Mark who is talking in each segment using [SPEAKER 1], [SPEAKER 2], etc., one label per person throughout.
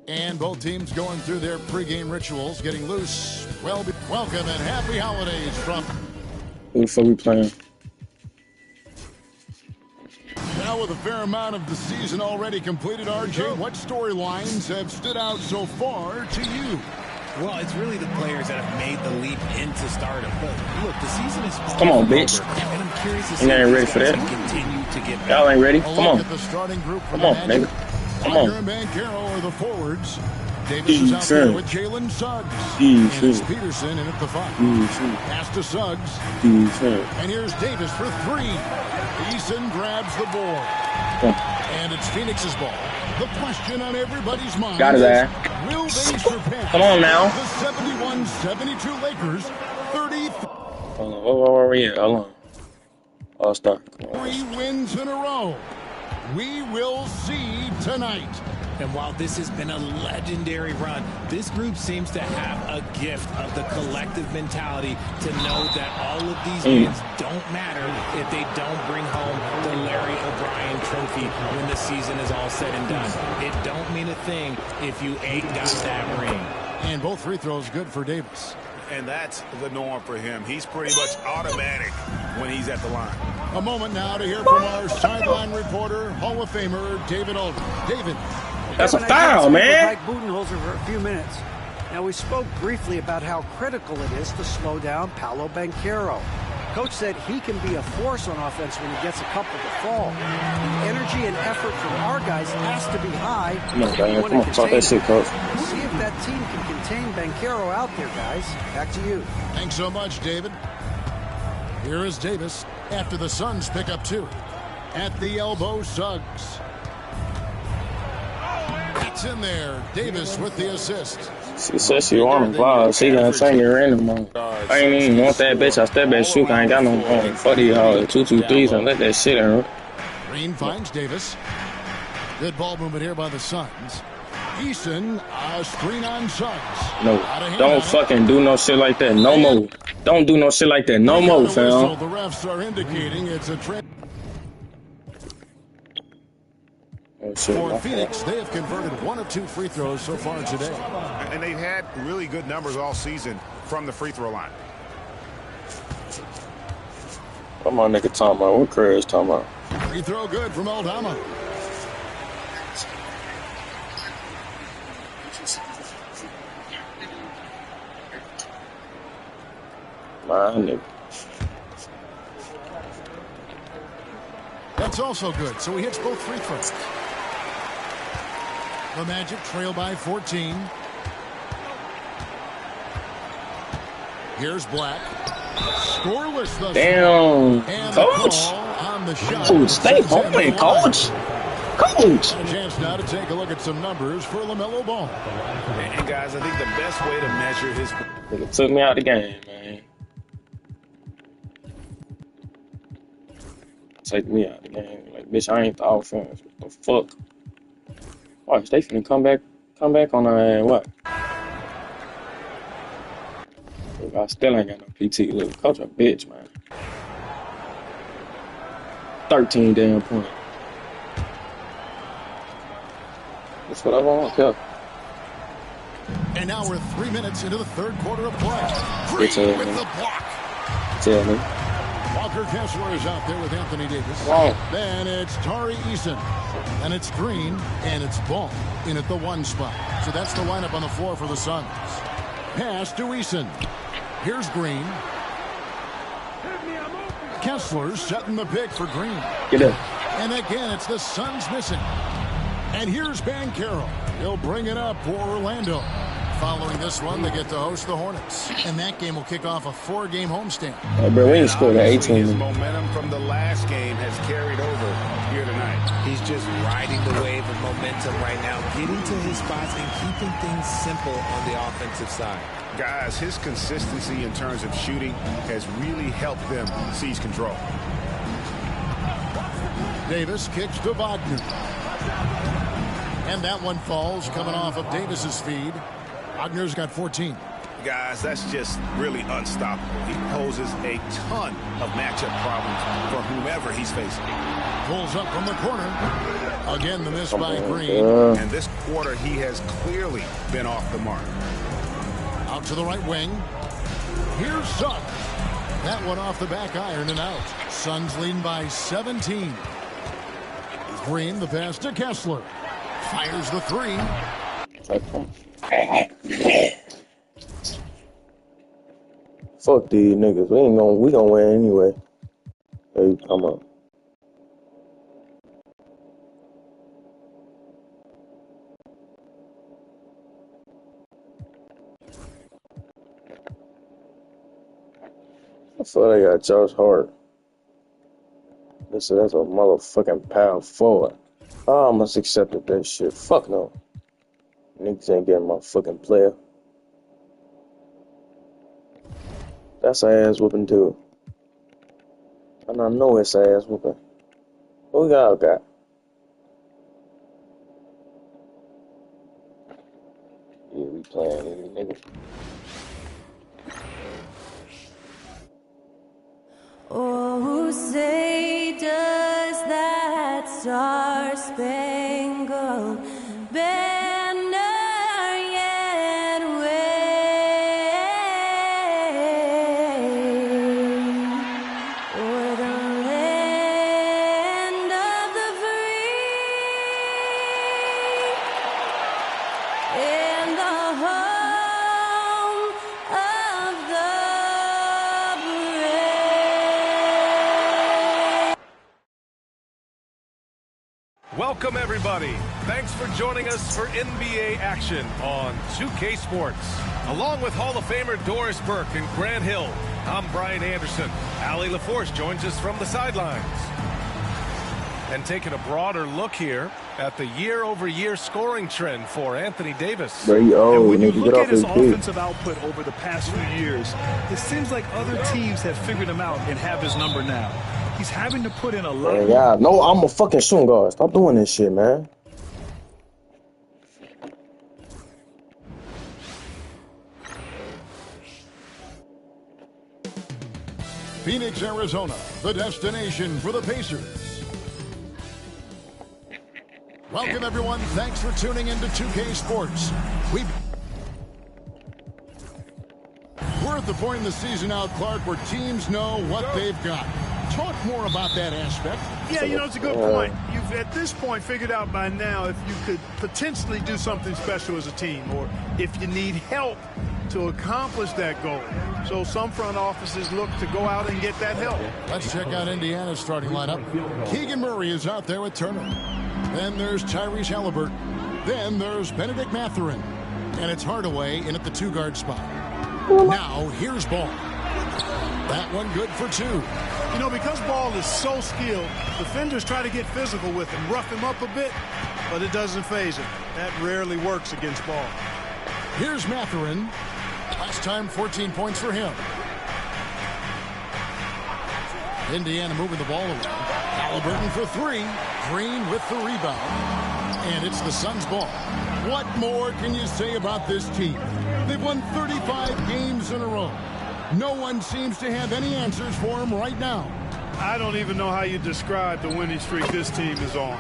[SPEAKER 1] And both teams going through their pregame rituals, getting loose. Well, welcome and happy holidays from...
[SPEAKER 2] Who the fuck we playing?
[SPEAKER 1] Now with a fair amount of the season already completed, RJ, what storylines have stood out so far to you?
[SPEAKER 3] Well, it's really the players that have made the leap into stardom. But look, the season is...
[SPEAKER 2] Come on, bitch.
[SPEAKER 3] And I'm curious to see
[SPEAKER 2] you ain't ready for that.
[SPEAKER 3] Continue to get...
[SPEAKER 2] Y'all ain't ready? Come on.
[SPEAKER 1] The starting group
[SPEAKER 2] Come on, nigga. Come on.
[SPEAKER 1] and Bancaro are the forwards. Davis is out there with Jalen Suggs. And it's Peterson in at the 5. Pass to Suggs. And here's Davis for 3. Eason grabs the board. And it's Phoenix's ball. The question on everybody's mind
[SPEAKER 2] got his ass.
[SPEAKER 1] Will they surpass
[SPEAKER 2] Come on now.
[SPEAKER 1] the 71-72 Lakers 30?
[SPEAKER 2] Hold on, where we at? Hold on. I'll start.
[SPEAKER 1] 3 wins in a row. We will see tonight.
[SPEAKER 3] And while this has been a legendary run, this group seems to have a gift of the collective mentality to know that all of these wins don't matter if they don't bring home the Larry O'Brien trophy when the season is all said and done. It don't mean a thing if you ain't got that ring.
[SPEAKER 1] And both free throws good for Davis.
[SPEAKER 4] And that's the norm for him. He's pretty much automatic when he's at the line.
[SPEAKER 1] A moment now to hear from our sideline reporter, Hall of Famer David Aldridge. David.
[SPEAKER 2] That's a foul, man.
[SPEAKER 5] Mike Budenholzer for a few minutes. Now, we spoke briefly about how critical it is to slow down Paolo Banchero. Coach said he can be a force on offense when he gets a couple to fall. The energy and effort from our guys has to be high.
[SPEAKER 2] Come on, Daniel. Come on, talk that shit, coach.
[SPEAKER 5] See if that team can contain Banchero out there, guys. Back to you.
[SPEAKER 1] Thanks so much, David. Here is Davis after the Suns pick up 2. At the elbow, Suggs. It's in there. Davis with the assist.
[SPEAKER 2] She said she on the vlog. She gonna sing it random. I ain't even want that bitch. I step back shoot. I ain't got no more. Fuck these hoes. 2-2-3s and let that shit in.
[SPEAKER 1] Green finds Davis. Good ball movement here by the Suns. Eason, screen on Suggs.
[SPEAKER 2] No, don't fucking do no shit like that. No more. Don't do no shit like that. No more, fam.
[SPEAKER 1] The refs are indicating it's a For Phoenix, they have converted 1 of 2 free throws so far today.
[SPEAKER 4] And they've had really good numbers all season from the free throw line.
[SPEAKER 2] What my nigga talking about? What Craig is talking about?
[SPEAKER 1] Free throw good from Aldama.
[SPEAKER 2] My nigga.
[SPEAKER 1] That's also good, so he hits both free throws. The Magic trail by 14. Here's Black. Scoreless thus
[SPEAKER 2] damn.
[SPEAKER 1] And
[SPEAKER 2] coach.
[SPEAKER 1] On the shot.
[SPEAKER 2] Coach, stay home, coach. Coach.
[SPEAKER 1] A chance now to take a look at some numbers for LaMelo Ball.
[SPEAKER 4] And guys, I think the best way to measure his...
[SPEAKER 2] Nigga took me out the game, man. Take me out the game. Like, bitch, I ain't the offense. What the fuck? Watch, they finna come back on our ass. What? Look, I still ain't got no PT. Look, coach a bitch, man. 13 damn points. That's what I want, yeah.
[SPEAKER 1] And now we're 3 minutes into the third quarter of play.
[SPEAKER 2] Green
[SPEAKER 1] with the block.
[SPEAKER 2] Tell me.
[SPEAKER 1] Walker Kessler is out there with Anthony Davis.
[SPEAKER 2] Wow.
[SPEAKER 1] Then it's Tari Eason. And it's Green. And it's Ball in at the 1 spot. So that's the lineup on the floor for the Suns. Pass to Eason. Here's Green. Kessler setting the pick for Green.
[SPEAKER 2] Get up.
[SPEAKER 1] And again, it's the Suns missing. And here's Bancaro. He'll bring it up for Orlando. Following this one, they get to host the Hornets. And that game will kick off a 4-game homestand.
[SPEAKER 2] Hey, bro, we ain't scored at 18.
[SPEAKER 4] His momentum from the last game has carried over here tonight.
[SPEAKER 3] He's just riding the wave of momentum right now, getting to his spots and keeping things simple on the offensive side.
[SPEAKER 4] Guys, his consistency in terms of shooting has really helped them seize control.
[SPEAKER 1] Davis kicks to Wagner. And that one falls coming off of Davis's feed. Wagner's got 14.
[SPEAKER 4] guys, that's just really unstoppable. He poses a ton of matchup problems for whomever he's facing.
[SPEAKER 1] Pulls up from the corner. Again, the miss by Green.
[SPEAKER 4] And this quarter, he has clearly been off the mark.
[SPEAKER 1] Out to the right wing. Here's Suggs. That one off the back iron and out. Suns leading by 17. Green, the pass to Kessler. Fires the three.
[SPEAKER 2] Fuck these niggas. We gonna win anyway. Hey, come on. I thought I got Josh Hart. Listen, that's a motherfucking power forward. I almost accepted that shit. Fuck no. Niggas ain't getting my fucking player. That's an ass whooping too. And I know it's an ass whooping. What we got? Yeah, we playing any nigga.
[SPEAKER 6] Oh, say does that star-spangled banner yet wave o'er the land of the free and the home of the
[SPEAKER 7] Welcome, everybody. Thanks for joining us for NBA action on 2K Sports. Along with Hall of Famer Doris Burke and Grant Hill, I'm Brian Anderson. Allie LaForce joins us from the sidelines. And taking a broader look here at the year-over-year scoring trend for Anthony Davis.
[SPEAKER 8] And when you look at his offensive output over the past few years, it seems like other teams have figured him out and have his number now. He's having to put in a lot.
[SPEAKER 2] Yeah, no, I'm a fucking shooting guard. Stop doing this shit, man.
[SPEAKER 1] Phoenix, Arizona, the destination for the Pacers. Welcome, everyone. Thanks for tuning into 2K Sports. We're at the point in the season now, Clark, where teams know what they've got. Talk more about that aspect.
[SPEAKER 8] Yeah, you know, it's a good point. You've, at this point, figured out by now if you could potentially do something special as a team or if you need help to accomplish that goal. So some front offices look to go out and get that help.
[SPEAKER 1] Let's check out Indiana's starting lineup. Keegan Murray is out there with Turner. Then there's Tyrese Halliburton. Then there's Benedict Mathurin. And it's Hardaway in at the two-guard spot. Now, here's Ball. That one good for two.
[SPEAKER 8] You know, because Ball is so skilled, defenders try to get physical with him, rough him up a bit, but it doesn't faze him. That rarely works against Ball.
[SPEAKER 1] Here's Mathurin. Last time, 14 points for him. Indiana moving the ball around. Halliburton for three. Green with the rebound. And it's the Suns' ball. What more can you say about this team? They've won 35 games in a row. No one seems to have any answers for them right now.
[SPEAKER 8] I don't even know how you describe the winning streak this team is on.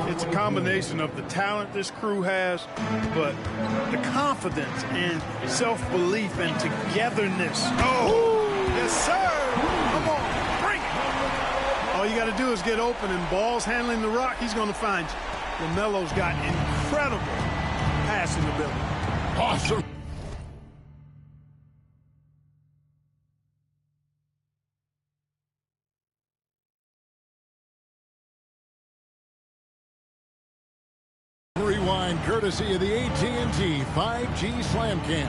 [SPEAKER 8] It's a combination of the talent this crew has, but the confidence and self-belief and togetherness. Oh, yes, sir. Come on, bring it. All you got to do is get open, and Ball's handling the rock. He's going to find you. LaMelo's got incredible passing ability.
[SPEAKER 1] Awesome. Rewind courtesy of the AT&T 5G Slam Cam.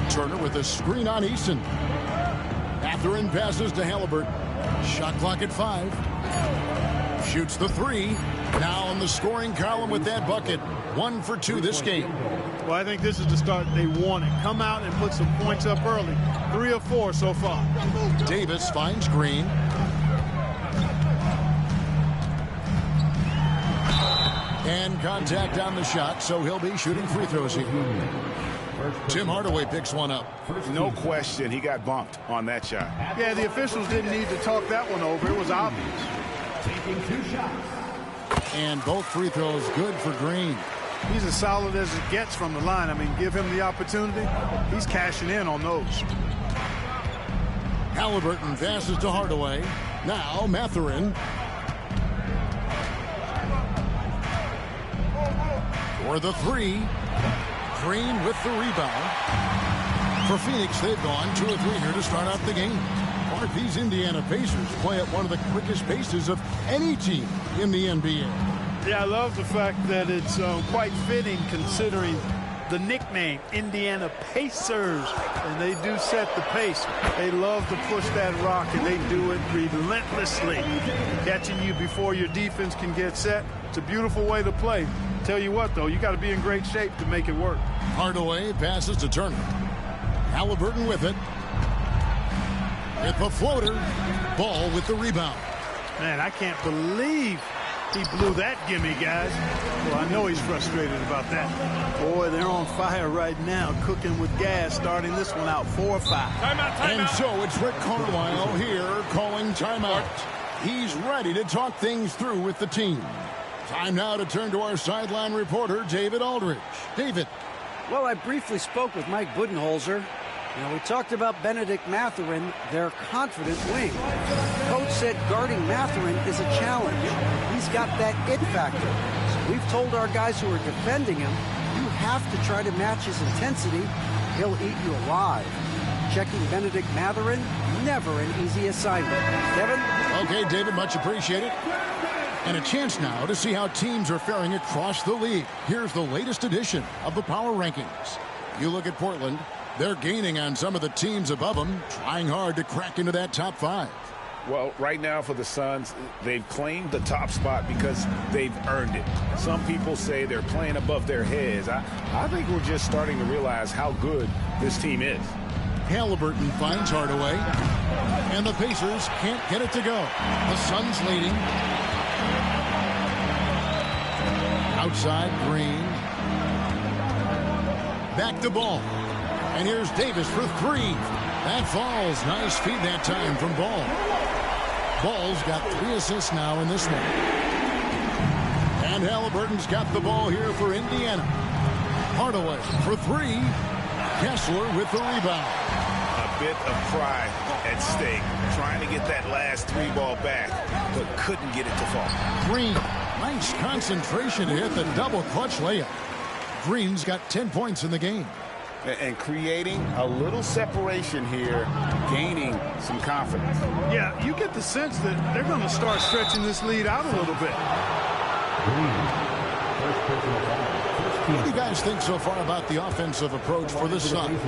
[SPEAKER 1] Turner with a screen on Eason. Mathurin passes to Halliburton. Shot clock at 5. Shoots the three. Now on the scoring column with that bucket. 1 for 2 this game.
[SPEAKER 8] Well, I think this is the start they wanted. Come out and put some points up early. 3 of 4 so far.
[SPEAKER 1] Davis finds Green. And contact on the shot, so he'll be shooting free throws here. Tim Hardaway picks one up.
[SPEAKER 4] No question, he got bumped on that shot.
[SPEAKER 8] Yeah, the officials didn't need to talk that one over. It was obvious.
[SPEAKER 9] Taking 2 shots.
[SPEAKER 1] And both free throws good for Green.
[SPEAKER 8] He's as solid as it gets from the line. I mean, give him the opportunity. He's cashing in on those.
[SPEAKER 1] Halliburton passes to Hardaway. Now Mathurin. For the 3. Green with the rebound. For Phoenix, they've gone 2 of 3 here to start out the game. Mark, these Indiana Pacers play at one of the quickest paces of any team in the NBA.
[SPEAKER 8] Yeah, I love the fact that it's quite fitting considering the nickname, Indiana Pacers. And they do set the pace. They love to push that rock, and they do it relentlessly. Catching you before your defense can get set. It's a beautiful way to play. Tell you what, though, you got to be in great shape to make it work.
[SPEAKER 1] Hardaway passes to Turner. Halliburton with it. With the floater. Ball with the rebound.
[SPEAKER 8] Man, I can't believe he blew that gimme, guys. Well, I know he's frustrated about that. Boy, they're on fire right now, cooking with gas, starting this one out 4-5.
[SPEAKER 7] Timeout.
[SPEAKER 1] And so it's Rick Carlisle here calling timeout. He's ready to talk things through with the team. Time now to turn to our sideline reporter, David Aldridge. David.
[SPEAKER 5] Well, I briefly spoke with Mike Budenholzer. We talked about Benedict Mathurin, their confident wing. Coach said guarding Mathurin is a challenge. He's got that it factor. So we've told our guys who are defending him, you have to try to match his intensity. He'll eat you alive. Checking Benedict Mathurin, never an easy assignment. Kevin?
[SPEAKER 1] Okay, David, much appreciated. And a chance now to see how teams are faring across the league. Here's the latest edition of the Power Rankings. You look at Portland, they're gaining on some of the teams above them, trying hard to crack into that top 5.
[SPEAKER 4] Well, right now for the Suns, they've claimed the top spot because they've earned it. Some people say they're playing above their heads. I think we're just starting to realize how good this team is.
[SPEAKER 1] Halliburton finds Hardaway, and the Pacers can't get it to go. The Suns leading. Outside, Green. Back to Ball. And here's Davis for 3. That falls. Nice feed that time from Ball. Ball's got 3 assists now in this one. And Halliburton's got the ball here for Indiana. Hardaway for 3. Kessler with the rebound.
[SPEAKER 4] A bit of pride at stake. Trying to get that last 3 ball back, but couldn't get it to fall.
[SPEAKER 1] Green. Nice concentration to hit the double clutch layup. Green's got 10 points in the game.
[SPEAKER 4] And creating a little separation here, gaining some confidence.
[SPEAKER 8] Yeah, you get the sense that they're going to start stretching this lead out a little bit.
[SPEAKER 1] What do you guys think so far about the offensive approach for the Suns?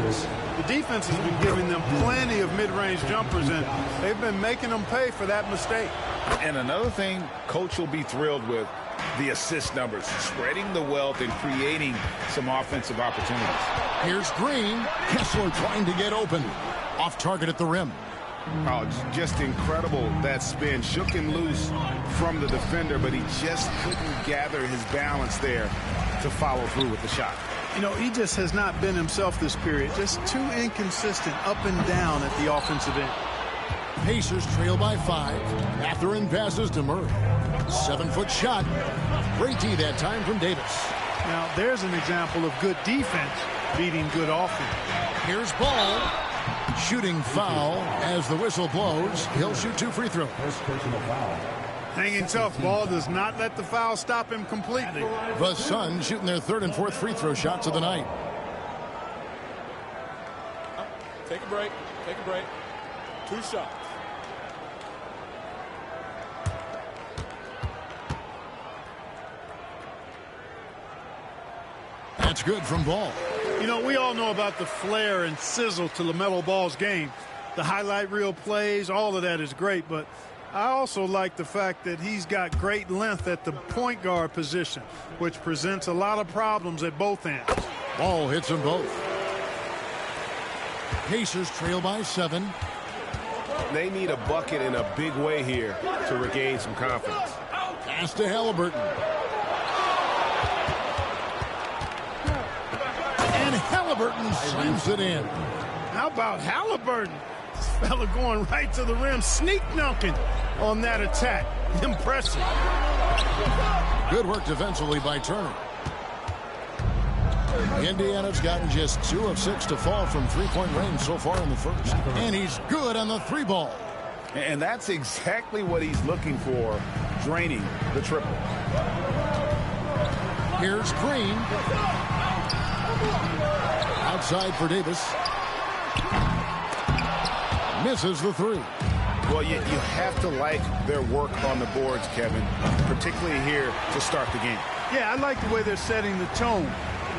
[SPEAKER 8] The defense has been giving them plenty of mid-range jumpers, and they've been making them pay for that mistake.
[SPEAKER 4] And another thing Coach will be thrilled with, the assist numbers, spreading the wealth and creating some offensive opportunities.
[SPEAKER 1] Here's Green. Kessler trying to get open. Off target at the rim.
[SPEAKER 4] Oh, just incredible. That spin shook him loose from the defender, but he just couldn't gather his balance there to follow through with the shot.
[SPEAKER 8] You know, he just has not been himself this period. Just too inconsistent up and down at the offensive end.
[SPEAKER 1] Pacers trail by 5. Mathurin passes to Murray. 7-foot shot. Great D that time from Davis.
[SPEAKER 8] Now, there's an example of good defense beating good offense.
[SPEAKER 1] Here's Ball. Shooting foul as the whistle blows. He'll shoot 2 free throws.
[SPEAKER 8] Hanging tough. Ball does not let the foul stop him completely.
[SPEAKER 1] The Suns shooting their 3rd and 4th free throw shots of the night.
[SPEAKER 7] Take a break. Take a break. 2 shots.
[SPEAKER 1] That's good from Ball.
[SPEAKER 8] You know, we all know about the flair and sizzle to LaMelo Ball's game. The highlight reel plays, all of that is great, but I also like the fact that he's got great length at the point guard position, which presents a lot of problems at both ends.
[SPEAKER 1] Ball hits them both. Pacers trail by 7.
[SPEAKER 4] They need a bucket in a big way here to regain some confidence.
[SPEAKER 1] Pass to Halliburton. Halliburton slams it in.
[SPEAKER 8] How about Halliburton? This fella going right to the rim, sneak dunking on that attack. Impressive.
[SPEAKER 1] Good work defensively by Turner. Indiana's gotten just 2 of 6 to fall from three-point range so far in the first. And he's good on the 3 ball.
[SPEAKER 4] And that's exactly what he's looking for, draining the triple.
[SPEAKER 1] Here's Green. Outside for Davis. Misses the 3.
[SPEAKER 4] Well, you have to like their work on the boards, Kevin, particularly here to start the game.
[SPEAKER 8] Yeah, I like the way they're setting the tone.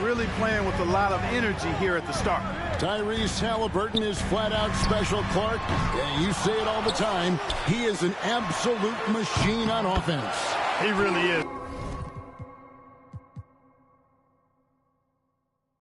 [SPEAKER 8] Really playing with a lot of energy here at the start.
[SPEAKER 1] Tyrese Halliburton is flat-out special, Clark. Yeah, you say it all the time. He is an absolute machine on offense.
[SPEAKER 8] He really is.